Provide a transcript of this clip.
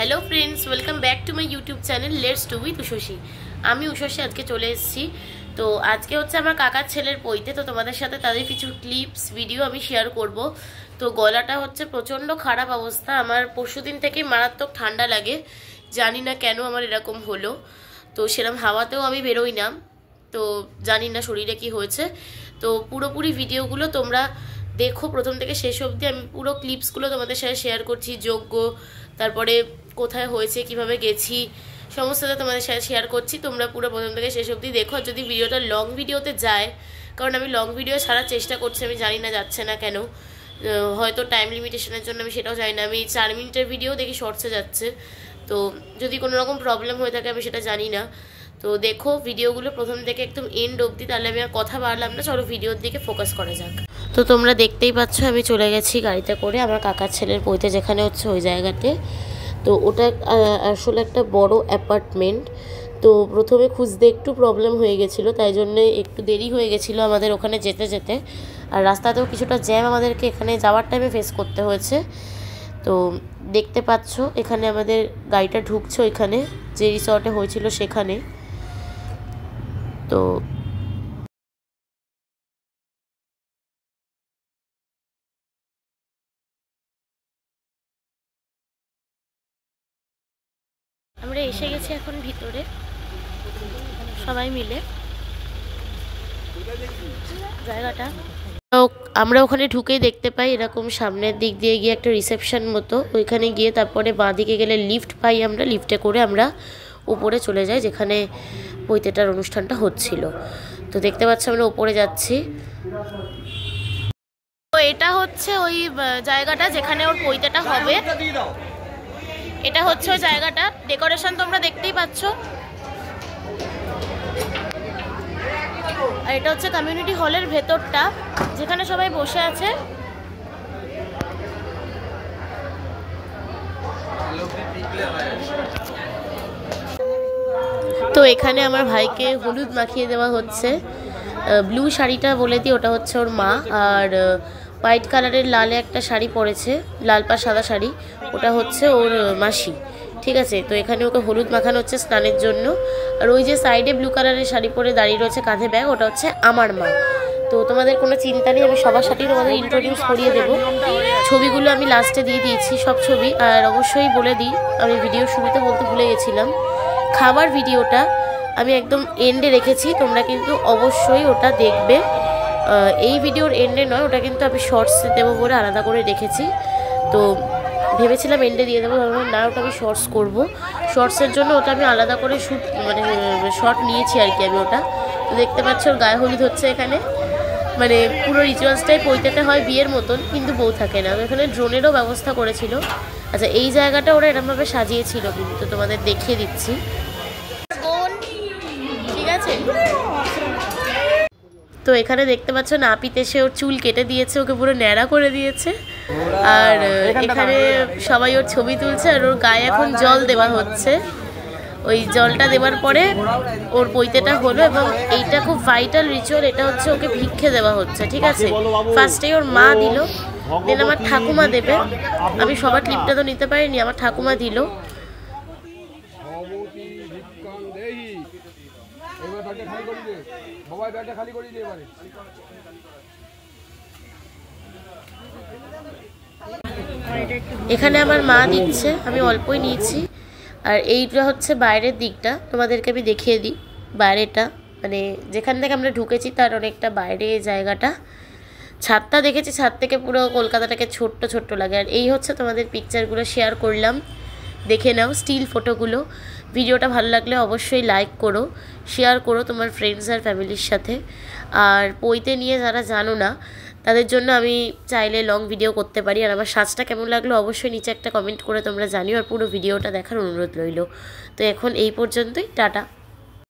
Hello friends, welcome back to my YouTube channel let's do with Ushasi. আমি উষসী আজকে চলে এসেছি। তো আজকে হচ্ছে আমার কাকার ছেলের পৈতে, তো তোমাদের সাথে তাদের কিছু ক্লিপস ভিডিও আমি শেয়ার করব। তো গলাটা হচ্ছে প্রচণ্ড খারাপ অবস্থা, আমার পরশুদিন থেকেই মারাত্মক ঠান্ডা লাগে, জানি না কেন আমার এরকম হলো। তো সেরকম হাওয়াতেও আমি বেরোই না, তো জানি না শরীরে কি হয়েছে। তো পুরোপুরি ভিডিওগুলো তোমরা দেখো প্রথম থেকে শেষ অবধি। আমি পুরো ক্লিপসগুলো তোমাদের সাথে শেয়ার করছি, যোগ্য, তারপরে কোথায় হয়েছে, কিভাবে গেছি, সমস্তটা তোমাদের সাথে শেয়ার করছি। তোমরা পুরো প্রথম থেকে শেষ অবধি দেখো। যদি ভিডিওটা লং ভিডিওতে যায়, কারণ আমি লং ভিডিও ছাড়ার চেষ্টা করছি, আমি জানি না যাচ্ছে না কেন, হয়তো টাইম লিমিটেশনের জন্য, আমি সেটাও জানি না। আমি 4 মিনিটের ভিডিও দেখি শর্টসে যাচ্ছে, তো যদি কোনো রকম প্রবলেম হয়ে থাকে আমি সেটা জানি না। তো দেখো ভিডিওগুলো প্রথম থেকে একদম এন্ড অবধি, তাহলে আমি আর কথা বাড়লাম না, চলো ভিডিওর দিকে ফোকাস করা যাক। তো তোমরা দেখতেই পাচ্ছ আমি চলে গেছি গাড়িতে করে আমার কাকার ছেলের পৈতে যেখানে হচ্ছে ওই জায়গাতে। তো ওটা আসলে একটা বড় অ্যাপার্টমেন্ট। তো প্রথমে খুঁজতে একটু প্রবলেম হয়ে গেছিলো, তাই জন্যে একটু দেরি হয়ে গেছিলো আমাদের ওখানে যেতে যেতে। আর রাস্তাতেও কিছুটা জ্যাম আমাদেরকে এখানে যাওয়ার টাইমে ফেস করতে হয়েছে। তো দেখতে পাচ্ছ এখানে আমাদের গাড়িটা ঢুকছে ওইখানে যে রিসর্টে হয়েছিল সেখানে। তো আমরা এসে গেছি এখন ভিতরে সবাই মিলে জায়গাটা। আমরা ওখানে ঢুকেই দেখতে পাই এরকম সামনের দিক দিয়ে গিয়ে একটা রিসেপশন মতো, ওইখানে গিয়ে তারপরে বাঁ দিকে গেলে লিফট পাই আমরা, লিফটে করে আমরা উপরে চলে যাই যেখানে পৈতেটার অনুষ্ঠানটা হচ্ছিল। তো দেখতে পাচ্ছি আমরা উপরে যাচ্ছি। তো এটা হচ্ছে ওই জায়গাটা যেখানে ওর পৈতেটা হবে, এটা হচ্ছে ওই জায়গাটা। ডেকোরেশন তোমরা দেখতেই পাচ্ছ। আর এটা হচ্ছে কমিউনিটি হলের ভেতরটা যেখানে সবাই বসে আছে। তো এখানে আমার ভাইকে হলুদ মাখিয়ে দেওয়া হচ্ছে। ব্লু শাড়িটা বলে দিই ওটা হচ্ছে ওর মা, আর হোয়াইট কালারের লালে একটা শাড়ি পরেছে, লাল পা সাদা শাড়ি, ওটা হচ্ছে ওর মাসি। ঠিক আছে, তো এখানে ওকে হলুদ মাখানো হচ্ছে স্নানের জন্য। আর ওই যে সাইডে ব্লু কালারের শাড়ি পরে দাঁড়িয়ে রয়েছে কাঁধে ব্যাগ, ওটা হচ্ছে আমার মা। তো তোমাদের কোনো চিন্তা নেই, আমি সবার সাথেই তোমাদের ইন্ট্রোডিউস করিয়ে দেবো। ছবিগুলো আমি লাস্টে দিয়ে দিয়েছি সব ছবি। আর অবশ্যই বলে দিই, আমি ভিডিও শুরুতে বলতে ভুলে গেছিলাম, খাবার ভিডিওটা আমি একদম এন্ডে রেখেছি, তোমরা কিন্তু অবশ্যই ওটা দেখবে। এই ভিডিওর এন্ডে নয়, ওটা কিন্তু আমি শর্টসে দেবো বলে আলাদা করে রেখেছি। তো ভেবেছিলাম এন্ডে দিয়ে দেবো, না ওটা আমি শর্টস করবো, শর্টসের জন্য ওটা আমি আলাদা করে শর্ট নিয়েছি আর কি আমি ওটা। তো দেখতে পাচ্ছ ওর গায়ে হলুদ হচ্ছে এখানে, মানে পুরো রিচুয়ালসটাই পৈতেতে হয় বিয়ের মতন, কিন্তু বউ থাকে না। এখানে ড্রোনেরও ব্যবস্থা করেছিল। আচ্ছা, এই জায়গাটা ওরা এরকমভাবে সাজিয়েছিল, কিন্তু তোমাদের দেখিয়ে দিচ্ছি। ঠিক আছে, তো এখানে দেখতে পাচ্ছ নাপিত এসে ওর চুল কেটে দিয়েছে, ওকে পুরো ন্যাড়া করে দিয়েছে। আর এখানে সবাই ওর ছবি তুলছে, আর ওর গায়ে এখন জল দেওয়া হচ্ছে। ওই জলটা দেওয়ার পরে ওর পৈতেটা হলো, এবং এইটা খুব ভাইটাল রিচুয়াল। এটা হচ্ছে ওকে ভিক্ষে দেওয়া হচ্ছে। ঠিক আছে, ফার্স্টেই ওর মা দিল, দেন আমার ঠাকুমা দেবে। আমি সবার ক্লিপটা তো নিতে পারিনি, আমার ঠাকুমা দিল। এখানে আমার মা দিচ্ছে, আমি অল্পই নিয়েছি। আর এইটা হচ্ছে বাইরের দিকটা, তোমাদেরকে আমি দেখিয়ে দিই। বাইরেটা মানে যেখান থেকে আমরা ঢুকেছি তার অনেকটা বাইরে জায়গাটা। ছাদটা দেখেছি, ছাদ থেকে পুরো কলকাতাটাকে ছোট্ট ছোট্ট লাগে। আর এই হচ্ছে তোমাদের পিকচারগুলো শেয়ার করলাম, দেখে নাও স্টিল ফটোগুলো। ভিডিওটা ভালো লাগলে অবশ্যই লাইক করো, শেয়ার করো তোমার ফ্রেন্ডস আর ফ্যামিলির সাথে। আর পৈতে নিয়ে যারা জানো না তাদের জন্য আমি চাইলে লং ভিডিও করতে পারি। আর আমার সাজটা কেমন লাগলো অবশ্যই নিচে একটা কমেন্ট করে তোমরা জানিও, আর পুরো ভিডিওটা দেখার অনুরোধ রইল। তো এখন এই পর্যন্তই, টাটা।